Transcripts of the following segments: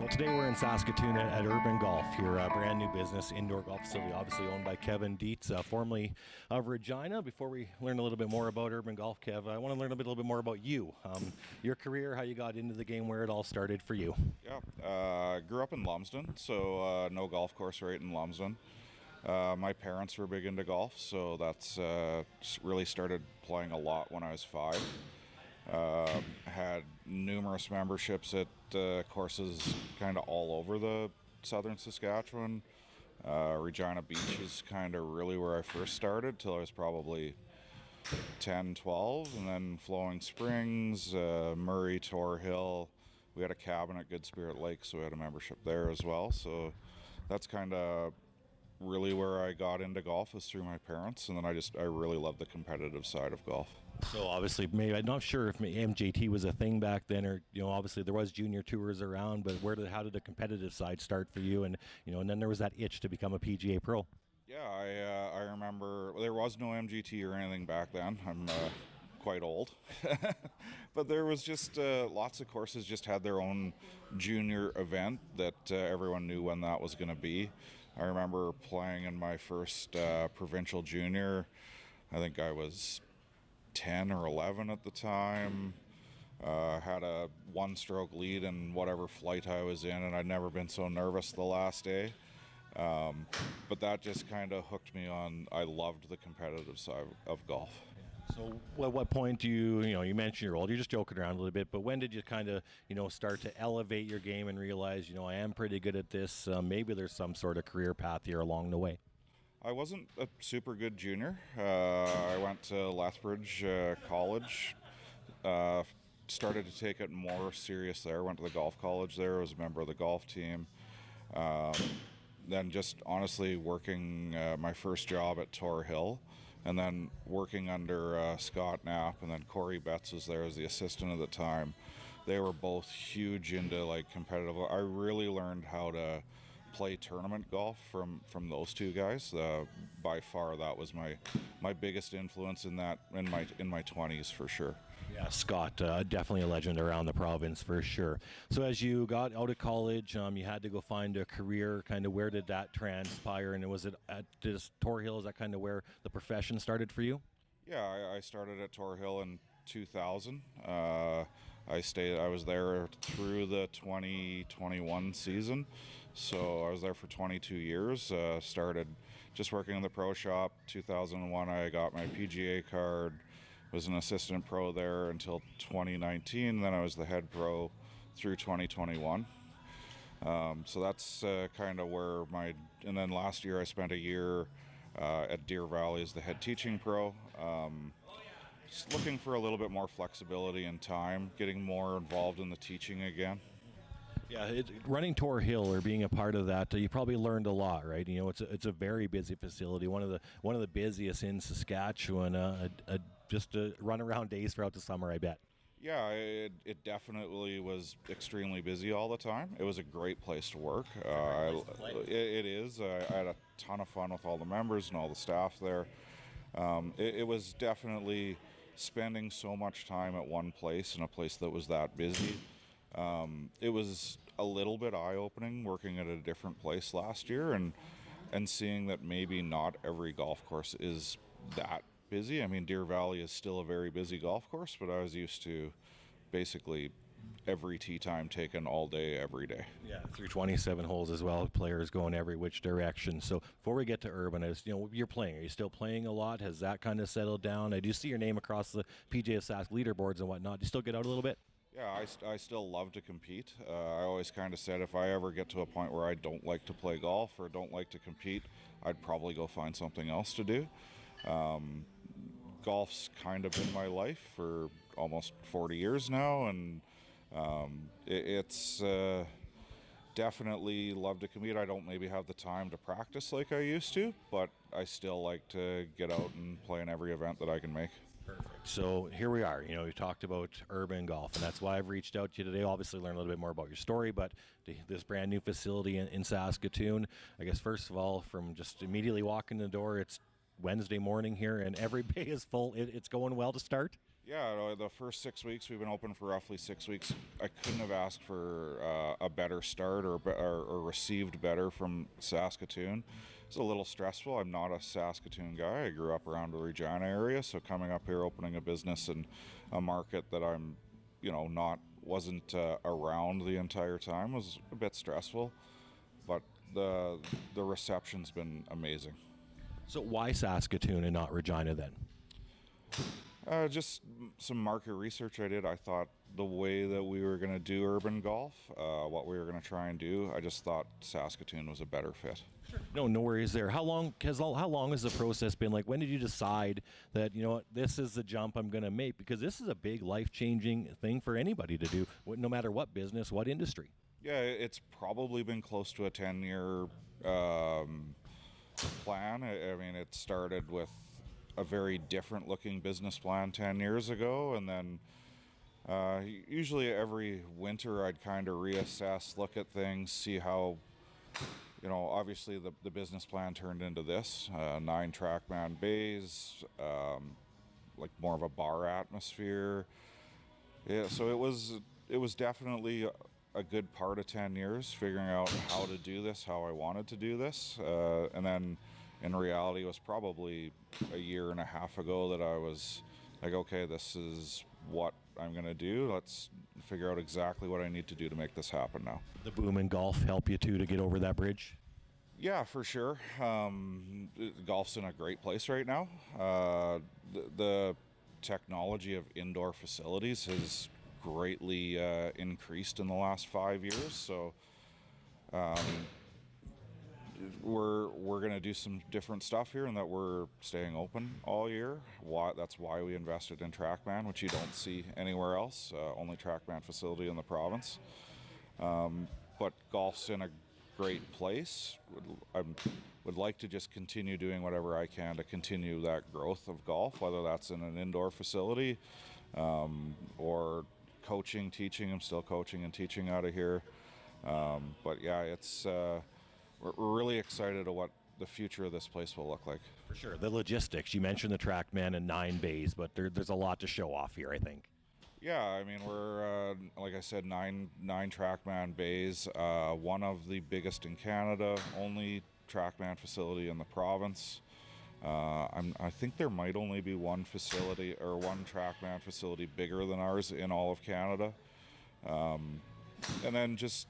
Well, today we're in Saskatoon at Urban Golf, your brand new business, indoor golf facility, obviously owned by Kevin Dietz, formerly of Regina. Before we learn a little bit more about Urban Golf, Kev, I want to learn a little bit more about you, your career, how you got into the game, where it all started for you. Yeah, grew up in Lumsden, so no golf course right in Lumsden. My parents were big into golf, so that's really started playing a lot when I was 5. Had numerous memberships at courses kind of all over the southern Saskatchewan. Regina Beach is kind of really where I first started till I was probably 10, 12, and then Flowing Springs, Murray, Tor Hill. We had a cabin at Good Spirit Lake, so we had a membership there as well. So that's kind of really where I got into golf, was through my parents, and then I really love the competitive side of golf. So obviously, maybe I'm not sure if MJT was a thing back then, or obviously there was junior tours around. But how did the competitive side start for you? And and then there was that itch to become a PGA pro. Yeah, I remember there was no MGT or anything back then. I'm quite old, but there was just lots of courses just had their own junior event that everyone knew when that was going to be. I remember playing in my first provincial junior. I think I was 10 or 11 at the time. Had a one-stroke lead in whatever flight I was in, and I'd never been so nervous the last day. But that just kind of hooked me on. I loved the competitive side of golf. So at what point do you mentioned you're old, you're just joking around a little bit, but when did you kind of, start to elevate your game and realize, I am pretty good at this, maybe there's some sort of career path here along the way? I wasn't a super good junior. I went to Lethbridge College, started to take it more serious there, went to the golf college there, was a member of the golf team. Then just honestly working my first job at Tor Hill, and then working under Scott Knapp, and then Corey Betts was there as the assistant at the time. They were both huge into competitive. I really learned how to play tournament golf from those two guys. By far, that was my biggest influence in my 20s for sure. Yeah, Scott, definitely a legend around the province for sure. So as you got out of college, you had to go find a career. Kind of where did that transpire? And was it at Tor Hill? Is that kind of where the profession started for you? Yeah, I started at Tor Hill in 2000. I was there through the 2021 season, so I was there for 22 years. Started just working in the pro shop. 2001, I got my PGA card. Was an assistant pro there until 2019. Then I was the head pro through 2021. So that's kind of where and then last year I spent a year at Deer Valley as the head teaching pro. Just looking for a little bit more flexibility and time, getting more involved in the teaching again. Yeah, running Tor Hill or being a part of that, you probably learned a lot, right? It's a very busy facility, one of the busiest in Saskatchewan. Just run around days throughout the summer, I bet. Yeah, it definitely was extremely busy all the time. It was a great place to work. It is. I had a ton of fun with all the members and all the staff there. It was definitely spending so much time at one place in a place that was that busy. It was a little bit eye-opening working at a different place last year and seeing that maybe not every golf course is that busy. I mean, Deer Valley is still a very busy golf course, but I was used to basically every tee time taken all day, every day. Yeah, through 27 holes as well, players going every which direction. So before we get to Urban, you're playing. Are you still playing a lot? Has that kind of settled down? I do see your name across the PGA of Sask leaderboards and whatnot. Do you still get out a little bit? Yeah, I still love to compete. I always kind of said if I ever get to a point where I don't like to play golf or don't like to compete, I'd probably go find something else to do. Golf's kind of been my life for almost 40 years now, and it's definitely love to compete. I don't maybe have the time to practice like I used to, but I still like to get out and play in every event that I can make. Perfect. So here we are. We talked about Urban Golf, and that's why I've reached out to you today. Obviously, learn a little bit more about your story, but this brand new facility in Saskatoon. I guess first of all, from just immediately walking the door, it's Wednesday morning here, and every bay is full. It's going well to start. Yeah, the first 6 weeks, we've been open for roughly 6 weeks. I couldn't have asked for a better start or received better from Saskatoon. It's a little stressful. I'm not a Saskatoon guy. I grew up around the Regina area, so coming up here, opening a business in a market that I'm, not wasn't around the entire time was a bit stressful. But the reception's been amazing. So why Saskatoon and not Regina then? Just some market research I did. I thought the way that we were going to do urban golf, what we were going to try and do, I just thought Saskatoon was a better fit. No worries there. How long has the process been? Like, when did you decide that, what, this is the jump I'm going to make? Because this is a big life-changing thing for anybody to do, no matter what business, what industry. Yeah, it's probably been close to a 10-year plan. I mean, it started with a very different looking business plan 10 years ago, and then usually every winter I'd kind of reassess, look at things, see how, obviously the business plan turned into this 9 TrackMan bays, like more of a bar atmosphere. Yeah, so it was definitely a good part of 10 years figuring out how to do this, how I wanted to do this, and then in reality, it was probably a year and a half ago that I was like, okay, this is what I'm going to do. Let's figure out exactly what I need to do to make this happen now. The boom in golf help you too to get over that bridge? Yeah, for sure. Golf's in a great place right now. The technology of indoor facilities has greatly increased in the last 5 years. So we're going to do some different stuff here, and that we're staying open all year. That's why we invested in TrackMan, which you don't see anywhere else. Only TrackMan facility in the province. But golf's in a great place. I would like to just continue doing whatever I can to continue that growth of golf, whether that's in an indoor facility or coaching, teaching. I'm still coaching and teaching out of here. But yeah, it's we're really excited at what the future of this place will look like. For sure. The logistics. You mentioned the TrackMan and 9 bays, but there's a lot to show off here, I think. Yeah, I mean, we're, like I said, nine TrackMan bays, one of the biggest in Canada, only TrackMan facility in the province. I think there might only be one facility or one TrackMan facility bigger than ours in all of Canada. And then just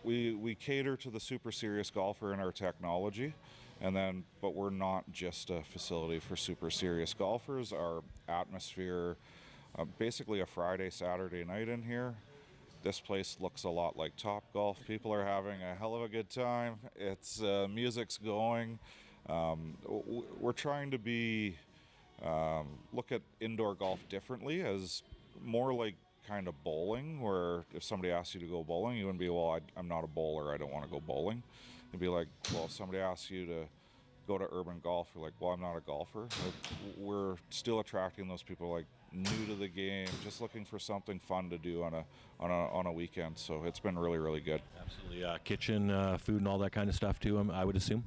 we cater to the super serious golfer in our technology, but we're not just a facility for super serious golfers. Our atmosphere, basically a Friday, Saturday night in here. This place looks a lot like Topgolf. People are having a hell of a good time. It's music's going. We're trying to look at indoor golf differently, as more like kind of bowling, where if somebody asks you to go bowling, you wouldn't be, well, I'm not a bowler, I don't want to go bowling. It'd be like, well, if somebody asks you to go to urban golf, you're like, well, I'm not a golfer. We're still attracting those people like new to the game, just looking for something fun to do on a weekend. So it's been really, really good. Absolutely. Kitchen, food and all that kind of stuff too, I would assume?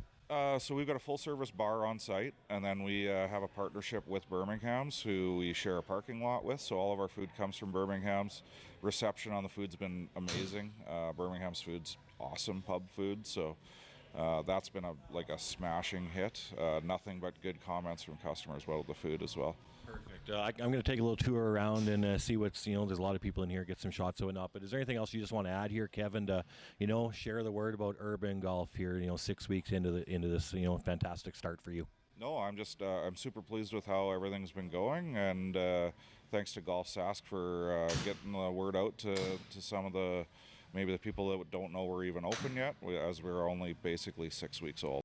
So we've got a full-service bar on site, and then we have a partnership with Birmingham's, who we share a parking lot with. So all of our food comes from Birmingham's. Reception on the food's been amazing. Birmingham's food's awesome pub food, so that's been a smashing hit. Nothing but good comments from customers about the food as well. Perfect. I'm going to take a little tour around and see what's, there's a lot of people in here, get some shots and whatnot. But is there anything else you just want to add here, Kevin, to, share the word about urban golf here, 6 weeks into this, fantastic start for you? No, I'm super pleased with how everything's been going, and thanks to Golf Sask for getting the word out to some of maybe the people that don't know we're even open yet, as we're only basically 6 weeks old.